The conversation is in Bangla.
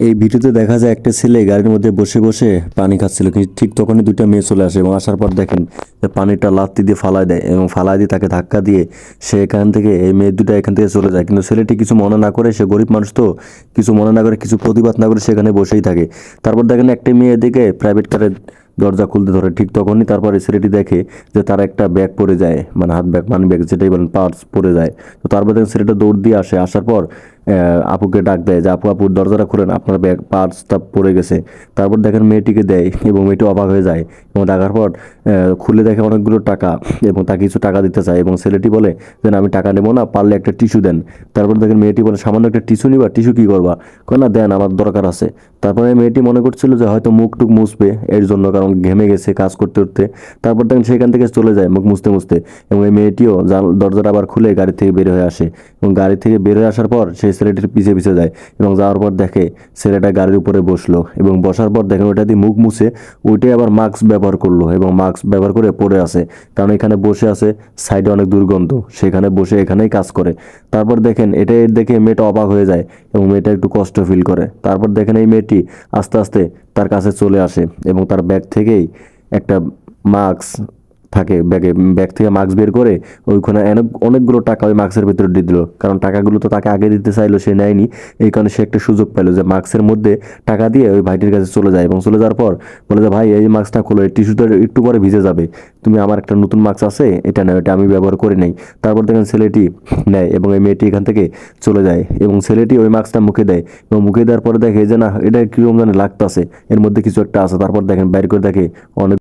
এই ভিডিওতে দেখা যায় একটা ছেলে গাড়ির মধ্যে বসে বসে পানি খাচ্ছিল, কিন্তু ঠিক তখনই দুইটা মেয়ে চলে আসে এবং আসার পর দেখেন যে পানিটা লাত্তি দিয়ে ফালায় দেয় এবং ফালায় দিয়ে তাকে ধাক্কা দিয়ে সে এখান থেকে, এই মেয়ে দুটো এখান থেকে চলে যায়। কিন্তু ছেলেটি কিছু মনে না করে, সে গরিব মানুষ তো, কিছু মনে না করে, কিছু প্রতিবাদ না করে সেখানে বসেই থাকে। তারপর দেখেন একটা মেয়ে দিকে প্রাইভেট কারের দরজা খুলতে ধরে, ঠিক তখনই তারপরে ছেলেটি দেখে যে তার একটা ব্যাগ পড়ে যায়, মানে হাত ব্যাগ, মানি ব্যাগ যেটাই বলেন, পার্স পড়ে যায়। তো তারপর দেখেন ছেলেটা দৌড় দিয়ে আসে, আসার পর আপুকে ডাক দেয় যে আপু আপু দরজাটা খুলেন, আপনার ব্যাগ পার্সটা পড়ে গেছে। তারপর দেখেন মেয়েটিকে দেয় এবং মেয়েটি অবাক হয়ে যায় এবং ডাকার পর খুলে দেখে অনেকগুলো টাকা এবং তাকে কিছু টাকা দিতে চায় এবং ছেলেটি বলে যে না, আমি টাকা নেবো না, পারলে একটা টিস্যু দেন। তারপর দেখেন মেয়েটি বলে সামান্য একটা টিস্যু নিবা, টিস্যু কি করবা? কয় না, দেন, আমার দরকার আছে। তারপরে মেয়েটি মনে করছিল যে হয়তো মুখ টুক মুছবে এর জন্য, কারণ ঘেমে গেছে কাজ করতে করতে। তারপর দেখেন সেখান থেকে চলে যায় মুখ মুছতে মুছতে এবং এই মেয়েটিও দরজাটা আবার খুলে গাড়ি থেকে বের হয়ে আসে এবং গাড়ি থেকে বের হয়ে আসার পর সেই ছেলেটির পিছে পিছে যায় এবং যাওয়ার পর দেখে ছেলেটা গাড়ির উপরে বসলো এবং বসার পর দেখেন ওইটা দিয়ে মুখ মুছে ওইটাই আবার মাস্ক ব্যবহার করলো এবং মাস্ক ব্যবহার করে পড়ে আছে, কারণ এখানে বসে আছে, সাইডে অনেক দুর্গন্ধ, সেখানে বসে এখানেই কাজ করে। তারপর দেখেন এটা দেখে মেয়েটা অবাক হয়ে যায় এবং মেয়েটা একটু কষ্ট ফিল করে। তারপর দেখেন এই মেয়েটি আস্তে আস্তে তার কাছে চলে আসে এবং তার ব্যাগ থেকেই একটা মাস্ক থাকে ব্যাগে, ব্যাগ থেকে মাস্ক বের করে ওইখানে অনেকগুলো টাকা ওই মাস্কের ভিতরে দিয়ে দিল, কারণ টাকাগুলো তো তাকে আগে দিতে চাইলো, সে নেয়নি। এই কারণে সে একটা সুযোগ পেলো যে মাস্কের মধ্যে টাকা দিয়ে ওই ভাইটির কাছে চলে যায় এবং চলে যাওয়ার পর বলে যে ভাই এই মাস্কটা খোলো, এই টিস্যুটা একটু পরে ভিজে যাবে, তুমি আমার একটা নতুন মাস্ক আছে এটা নেও, এটা আমি ব্যবহার করে নেই। তারপর দেখেন ছেলেটি নেয় এবং এই মেয়েটি এখান থেকে চলে যায় এবং ছেলেটি ওই মাস্কটা মুখে দেয় এবং মুখে দেওয়ার পরে দেখে যে না, এটা কিরকম জানি লাগতাছে, এর মধ্যে কিছু একটা আছে। তারপর দেখেন বাইর করে দেখে অনেক